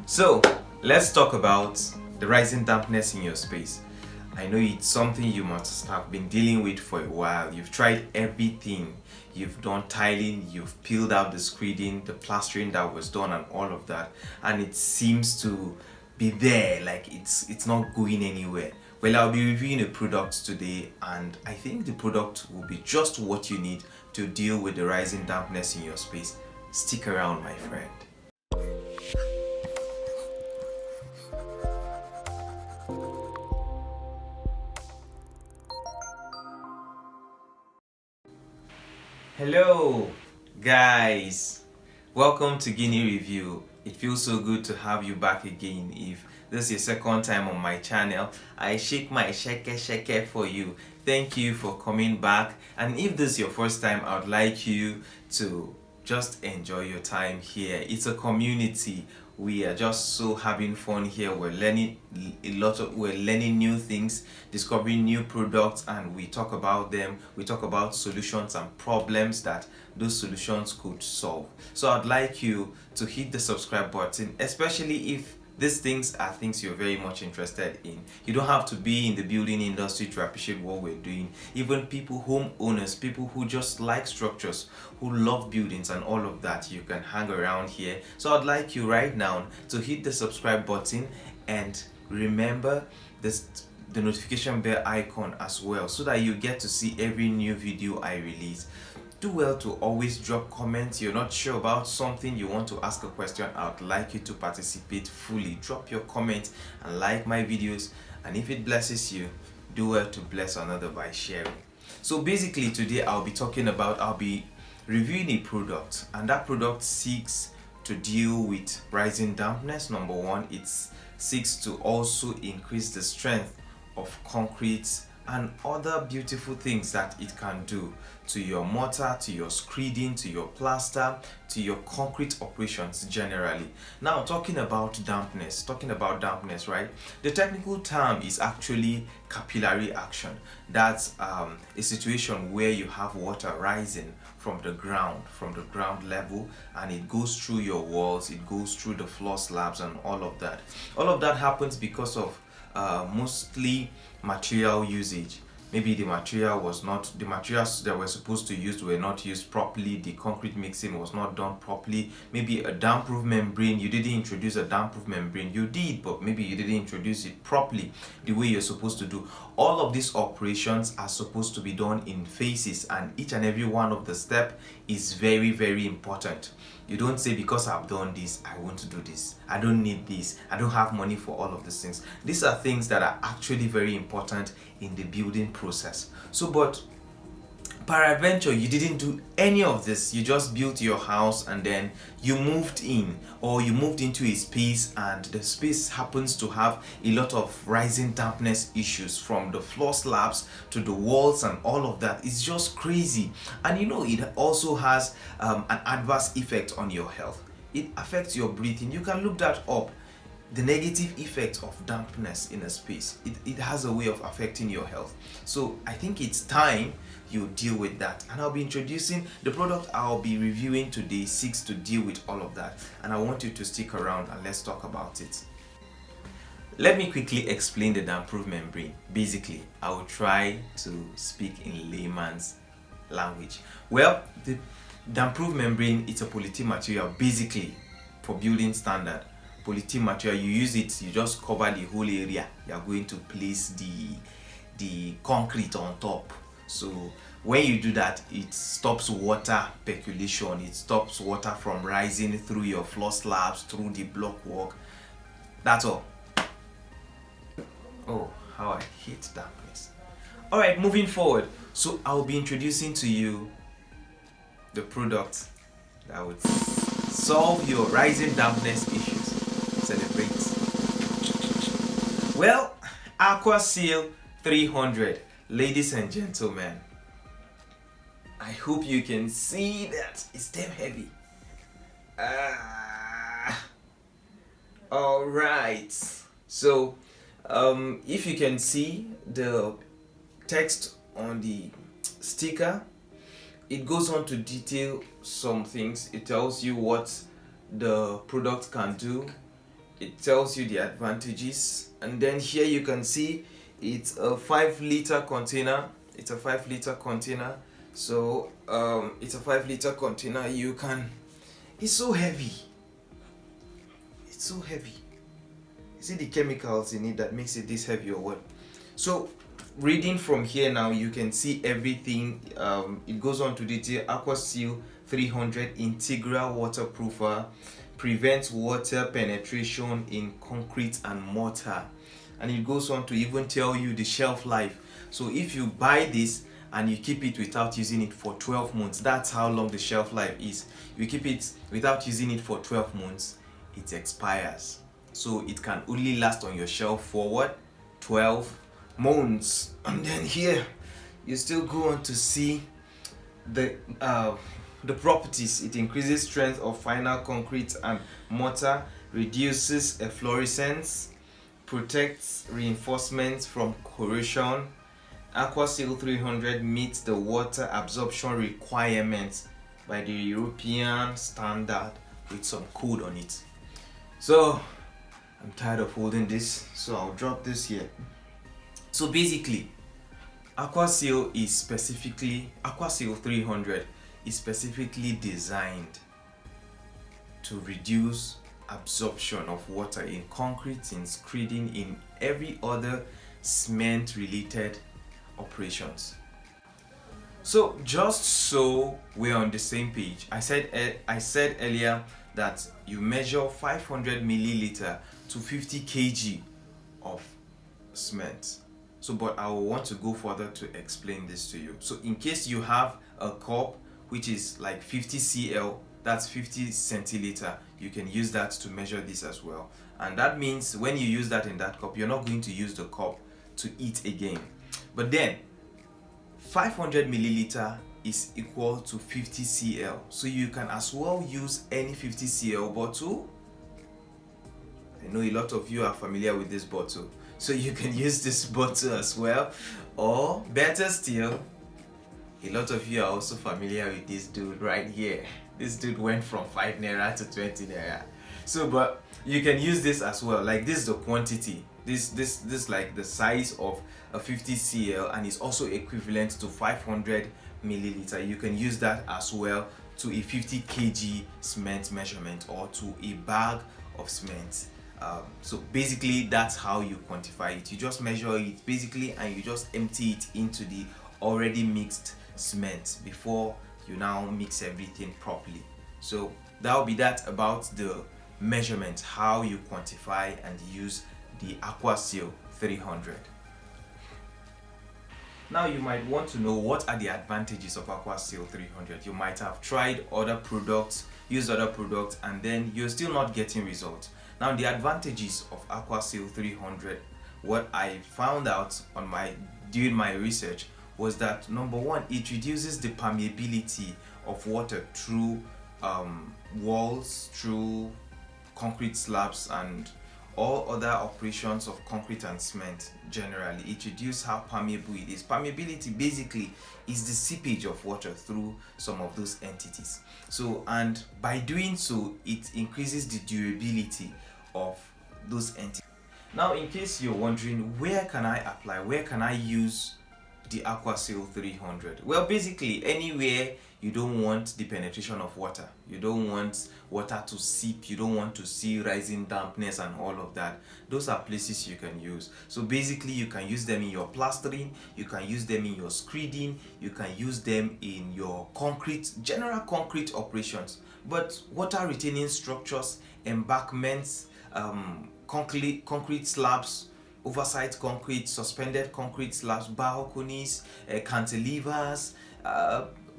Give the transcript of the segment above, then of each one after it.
So let's talk about the rising dampness in your space. I know it's something you must have been dealing with for a while. You've tried everything. You've done tiling, you've peeled out the screeding, the plastering that was done and all of that, and it seems to be there, like it's not going anywhere. Well, I'll be reviewing a product today, and I think the product will be just what you need to deal with the rising dampness in your space. Stick around, my friend. Hello guys, welcome to Gini Review. It feels so good to have you back again. If this is your second time on my channel, I shake my shake for you. Thank you for coming back, and if this is your first time, I would like you to just enjoy your time here. It's a community. We are just so having fun here. We're learning we're learning new things, discovering new products, and we talk about them. We talk about solutions and problems that those solutions could solve. So I'd like you to hit the subscribe button, especially if these things are things you're very much interested in. You don't have to be in the building industry to appreciate what we're doing. Even people, homeowners, people who just like structures, who love buildings and all of that, you can hang around here. So I'd like you right now to hit the subscribe button and remember the notification bell icon as well, so that you get to see every new video I release. Do well to always drop comments. You're not sure about something, you want to ask a question, I would like you to participate fully. Drop your comment and like my videos, and if it blesses you, do well to bless another by sharing. So basically today I'll be reviewing a product, and that product seeks to deal with rising dampness. Number one, it seeks to also increase the strength of concrete and other beautiful things that it can do to your mortar, to your screeding, to your plaster, to your concrete operations generally. Now talking about dampness, right? The technical term is actually capillary action. That's a situation where you have water rising from the ground level, and it goes through your walls, it goes through the floor slabs and all of that. All of that happens because of mostly material usage. Maybe the materials that were supposed to use were not used properly, the concrete mixing was not done properly, maybe a damp-proof membrane, you didn't introduce a damp-proof membrane, you did, but maybe you didn't introduce it properly the way you're supposed to do. All of these operations are supposed to be done in phases, and each and every one of the steps is very, very important. You don't say, because I've done this, I want to do this, I don't need this, I don't have money for all of these things. These are things that are actually very important in the building process. So, but peradventure you didn't do any of this, you just built your house and then you moved in, or you moved into a space, and the space happens to have a lot of rising dampness issues, from the floor slabs to the walls and all of that. It's just crazy. And you know, it also has an adverse effect on your health. It affects your breathing. You can look that up, the negative effect of dampness in a space. It has a way of affecting your health. So I think it's time you deal with that, and I'll be introducing the product I'll be reviewing today seeks to deal with all of that, and I want you to stick around and let's talk about it. Let me quickly explain the damp-proof membrane. Basically, I will try to speak in layman's language. Well, the damp-proof membrane, it's a polythene material, basically, for building standard. Polythene material, you use it, you just cover the whole area you are going to place the concrete on top. So when you do that, it stops water percolation, it stops water from rising through your floor slabs, through the block work. That's all. Oh, how I hate dampness. Alright, moving forward. So I'll be introducing to you the product that would solve your rising dampness issues. Celebrate. Well, Aqua Seal 300. Ladies and gentlemen, I hope you can see that it's damn heavy. All right. So, if you can see the text on the sticker, it goes on to detail some things. It tells you what the product can do. it tells you the advantages, and then here you can see it's a 5-liter container. It's a 5-liter container. So it's a 5-liter container. It's so heavy. It's so heavy. Is it the chemicals in it that makes it this heavy or what? So reading from here now, you can see everything. It goes on to detail. AquaSeal 300 integral waterproofer, prevents water penetration in concrete and mortar, and it goes on to even tell you the shelf life. So if you buy this and you keep it without using it for 12 months, that's how long the shelf life is. You keep it without using it for 12 months, it expires. So it can only last on your shelf for what? 12 months. And then here you still go on to see the properties. It increases strength of final concrete and mortar, reduces efflorescence, protects reinforcements from corrosion. AquaSeal 300 meets the water absorption requirements by the European standard with some code on it. So I'm tired of holding this, so I'll drop this here. So basically, AquaSeal 300 is specifically designed to reduce absorption of water in concrete, in screeding, in every other cement related operations. So just so we're on the same page, I said earlier that you measure 500 milliliter to 50 kg of cement. So but I will want to go further to explain this to you. So in case you have a cup which is like 50 cl, that's 50 centiliter, you can use that to measure this as well. And that means when you use that in that cup, you're not going to use the cup to eat again. But then 500 milliliter is equal to 50 cl, so you can as well use any 50 cl bottle. I know a lot of you are familiar with this bottle, so you can use this bottle as well. Or better still, a lot of you are also familiar with this dude right here. This dude went from 5 naira to 20 naira. So but you can use this as well. Like this is the quantity. This like the size of a 50 cl, and it's also equivalent to 500 milliliter. You can use that as well to a 50 kg cement measurement or to a bag of cement. So basically that's how you quantify it. You just measure it basically, and you just empty it into the already mixed cement before you now mix everything properly. So that will be that about the measurement, how you quantify and use the AquaSeal 300. Now you might want to know, what are the advantages of AquaSeal 300? You might have tried other products, used other products, and then you're still not getting results. Now the advantages of AquaSeal 300, what I found out during my research was that number one, it reduces the permeability of water through walls, through concrete slabs, and all other operations of concrete and cement generally. It reduces how permeable it is. Permeability basically is the seepage of water through some of those entities. So, and by doing so, it increases the durability of those entities. Now, in case you're wondering, where can I apply? Where can I use the AquaSeal 300? Well, basically anywhere you don't want the penetration of water, you don't want water to seep, you don't want to see rising dampness and all of that, those are places you can use. So basically you can use them in your plastering, you can use them in your screeding, you can use them in your general concrete operations. But water retaining structures, embankments, concrete slabs, oversight concrete, suspended concrete slabs, balconies, cantilevers,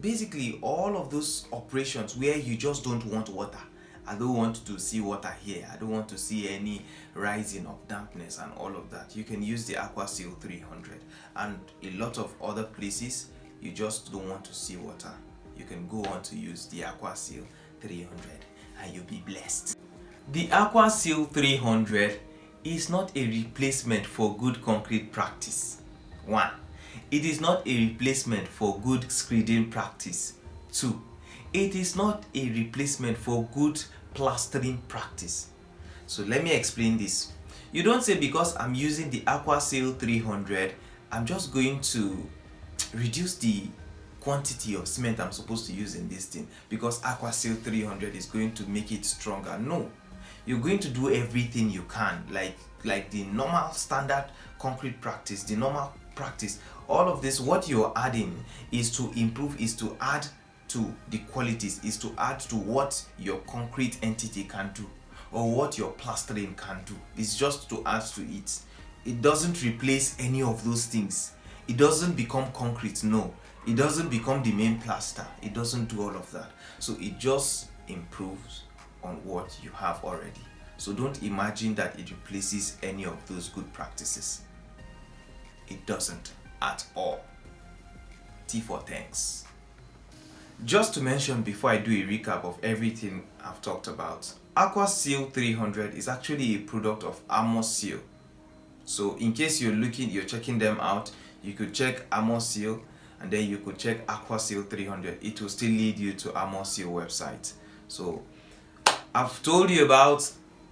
basically all of those operations where you just don't want water. I don't want to see water here, I don't want to see any rising of dampness and all of that. You can use the AquaSeal 300. And a lot of other places you just don't want to see water, you can go on to use the AquaSeal 300 and you'll be blessed. The AquaSeal 300 is not a replacement for good concrete practice. 1. It is not a replacement for good screeding practice. 2. It is not a replacement for good plastering practice. So let me explain this. You don't say because I'm using the Aquasil 300, I'm just going to reduce the quantity of cement I'm supposed to use in this thing because Aquasil 300 is going to make it stronger. No, you're going to do everything you can, like the normal standard concrete practice, the normal practice. All of this, what you're adding is to improve, is to add to the qualities, is to add to what your concrete entity can do or what your plastering can do. It's just to add to it. It doesn't replace any of those things. It doesn't become concrete. No, it doesn't become the main plaster. It doesn't do all of that. So it just improves on what you have already. So don't imagine that it replaces any of those good practices. It doesn't at all. T for thanks. Just to mention before I do a recap of everything I've talked about, Aquasil 300 is actually a product of Seal. So in case you're checking them out, you could check Seal and then you could check Aquasil 300. It will still lead you to Seal website. So I've told you about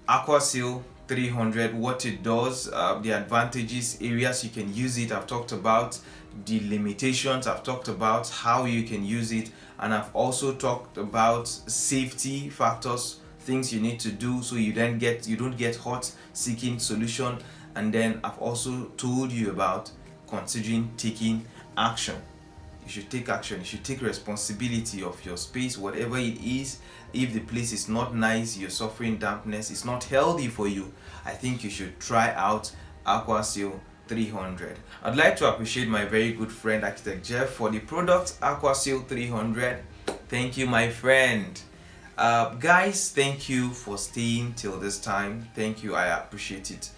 Aquasil 300, what it does, the advantages, areas you can use it. I've talked about the limitations, I've talked about how you can use it, and I've also talked about safety factors, things you need to do so you don't get hot seeking solution. And then I've also told you about considering taking action. You should take action. You should take responsibility of your space, whatever it is. If the place is not nice, you're suffering dampness, it's not healthy for you, I think you should try out Aquasil 300. I'd like to appreciate my very good friend Architect Jeff for the product Aquasil 300. Thank you, my friend. Guys, thank you for staying till this time. Thank you, I appreciate it.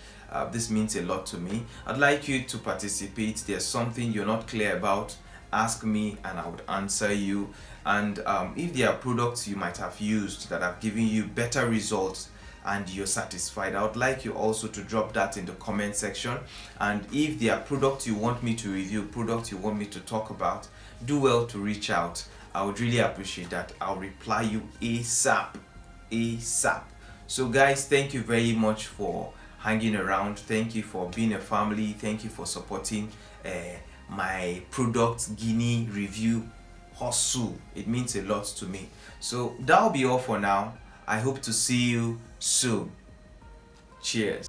This means a lot to me. I'd like you to participate. There's something you're not clear about, ask me and I would answer you. And if there are products you might have used that have given you better results and you're satisfied, I would like you also to drop that in the comment section. And if there are products you want me to review, products you want me to talk about, do well to reach out. I would really appreciate that. I'll reply you ASAP. So guys, thank you very much for hanging around. Thank you for being a family. Thank you for supporting my product Gini review hustle. It means a lot to me. So that'll be all for now. I hope to see you soon. Cheers.